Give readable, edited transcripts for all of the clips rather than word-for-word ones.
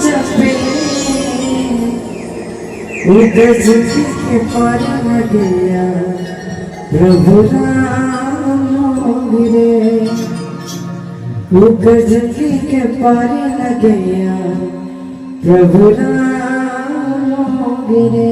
जपे गज के पार गया प्रभु राम गिरे गज के पार गया प्रभु राम गिरे।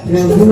प्रभु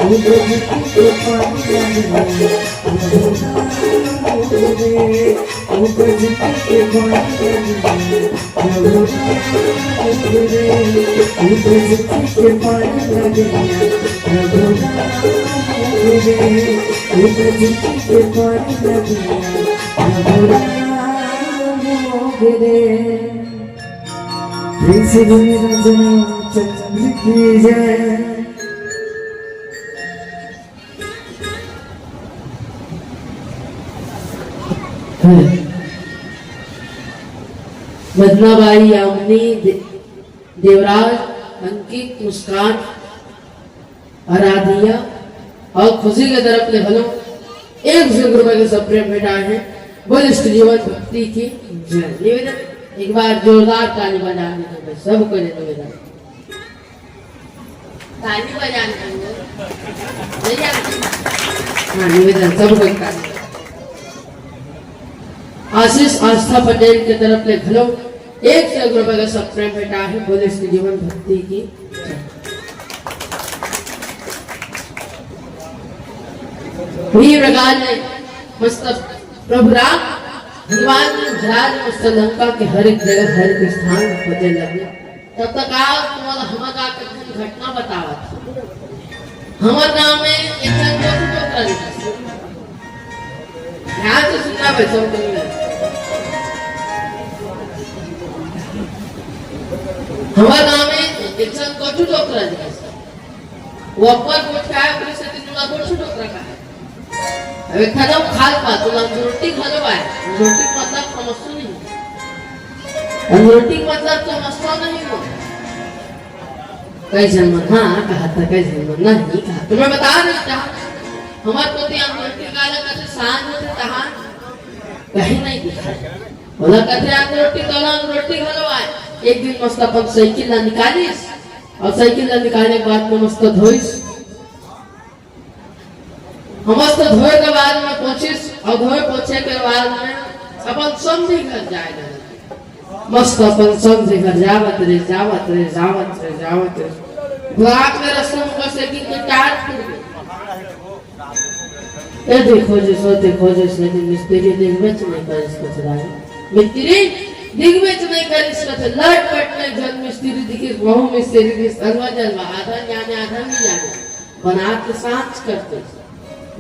के पानी लगे उपज के पानी लगे उपज के पानी लगे उपज के पानी लगे प्रिंस चंद्र की जय। मदनाबाई, यामिनी, देवराज, अंकित, मुस्कान, आराधिया और खुशी के तरफ ले भलो 100 रुपए के सब प्रेम भेटाए हैं। वरिष्ठ जीवन भक्ति की निवेदन एक बार जोरदार ताली बजाने दो सबको निवेदन। ताली बजाने हाँ निवेदन सबको। आशीष आस्था पटेल की तरफ ले भलो 100 रुपए का सब प्रेम भेटा है। बोले श्री जीवन भक्ति की प्रकार ने मस्त प्रभु राम भगवान राज मस्त लंका के हर एक जगह हर एक स्थान होते लगे। तब तक आज तुम्हारा हमारा घटना बतावा था। हमारे गांव में एक ध्यान से सुनना बच्चों हमारे गांव में एक सन कोठू टोकरा दिया वो अपर कोठ का है पुलिस से तुला कोठू टोकरा का है। अबे खाना खाल पा तुला रोटी खालो है रोटी मतलब समझो नहीं रोटी मतलब समझो नहीं हो कई जन्म हाँ कहा था कई जन्म नहीं कहा तुम्हें बता नहीं था हमारे पोते रोटी काला का सांझ होते तहां कहीं नहीं दिखा बोला कहते आप रोटी खालो है। एक दिन मस्त अपन साइकिल ला निकालिस और साइकिल ला निकालने के बाद में मस्त धोइस मस्त धोए के बाद में पहुंचिस और धोए पहुंचे के बाद में अपन समझी घर जाए मस्त अपन समझी घर जावत रे रात में रास्ते में बस एक दिन टायर टूट गई। ये देखो लेकिन मिस्त्री दिग्विजय नहीं कर इसको चलाए मिस्त्री दिग्विजय नहीं कर इसको तो लट पट में जन मिस्त्री दिखे बहु मिस्त्री दिखे सर्वा जलवा आधा जाने आधा नहीं जाने बना के सांच करते।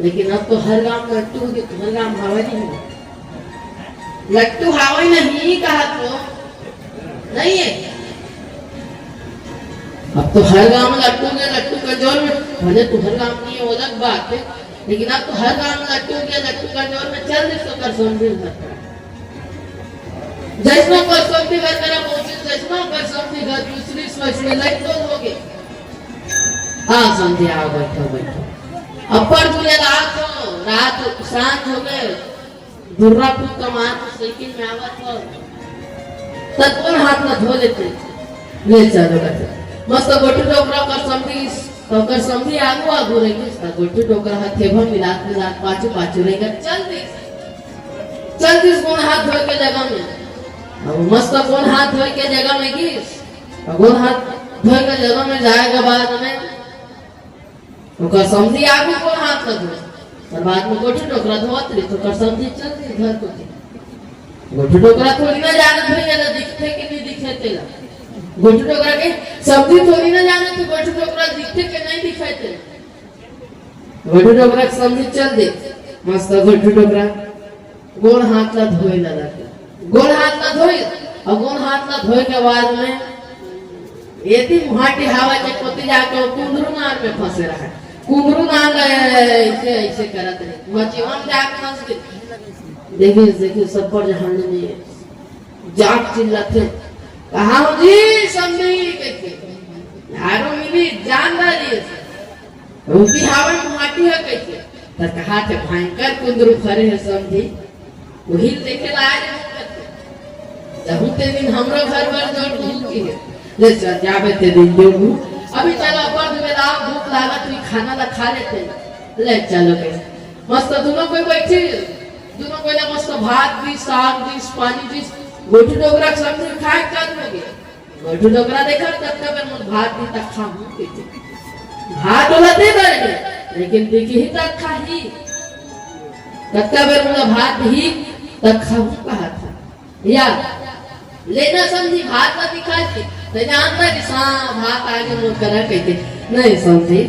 लेकिन अब तो हर गांव में लट्टू हो तो हर गांव हवा नहीं है लट्टू हवा नहीं कहा तो नहीं है। अब तो हर गांव में लट्टू का जोर में भले तो हर गांव की वो अलग बात है लेकिन अब तो हर गांव में लट्टू का जोर में चल दे तो कर समझिल जैसनो कर समझी घर मेरा पहुंचे जैसनो कर समझी घर दूसरी सोचने लग तो हो गए। हाँ समझे आओ बैठो अपर तुझे रात सांझ हो गए दुर्रापुर का मान साइकिल में आवत हो तत्पर हाथ में धो लेते ले चलो मस्त गोटी टोकरा कर समझी तो कर समझी आगू रहेगी गोटी टोकरा हाथे भर मिलात पाछू रहेगा चल दिस कौन हाथ धोए के जगह में अब मस्त कौन हाथ धोए के जगह में गिस कौन हाथ धोए के जगह में जाएगा बाद में तो कर समझी आगू कौन हाथ का धोए और बाद में गोटी टोकरा धोत रही तो कर समझी चल दी घर को गोटी टोकरा थोड़ी ना जाने धोएगा दिखते कि नहीं दिखे तेला गोटी टोकरा के सब्जी थोड़ी ना जाने तो गोटी टोकरा दिखते के नहीं दिखाई तेला गोटी टोकरा समझी चल दे मस्त गोटी टोकरा गोड़ हाथ ला धोए लगा गोड़ हाथ ला धोए और गोड़ हाथ ला धोए के बाद में यदि मुहाटी हवा के पोती जाके कुंदरू नार में फंसे रहा कुंदरू नार ऐसे करत रहे मचीवन जाके फंस गए। देखिए सब पर जहां में जाग चिल्लाते कहा हो जी समझी कहते यारो मिली जानदारी है उनकी हवा में मुहाटी है कहते तो कहा थे भयंकर कुंदरू खड़े है समझी वही देखे लाए जब ते दिन हमरो घर पर जोर दूध की है ले चल जावे ते दिन देबू अभी चलो पर में रात भूख लागत हुई खाना ला खा लेते ले चलो के मस्त दोनों कोई बैठे दोनों कोई ना मस्त भात भी साग भी पानी भी गोटी डोगरा समझ खाए चल हो गया गोटी डोगरा देखा तब तक मैं भात भी तक खा हूं के भात वाला दे दे लेकिन दिखी ही तक खाही कत्ता बेर मुझे भात ही तक खाऊ कहा था या लेना समझी भात का दिखाती तो जानता कि हाँ भात आगे मुझ करा कहते नहीं समझी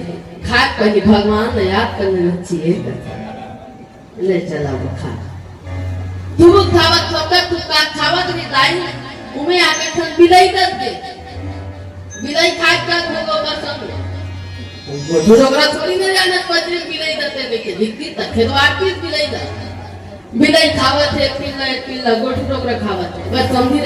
खाट पहले भगवान ने याद करने चाहिए ले चला वो खा तू खावत फकत तू का खावत नहीं दाई उमे आके ठन बिलाई कर दे बिलाई खाट का होगा कसम गोठो डोकरा छोड़ी नहीं जाना पत्नी बिलाई दते देखे दिखती तक खेतवार की बिलाई दा बिलाई खावत है पिल्ला गोठो डोकरा खावत है बस समझी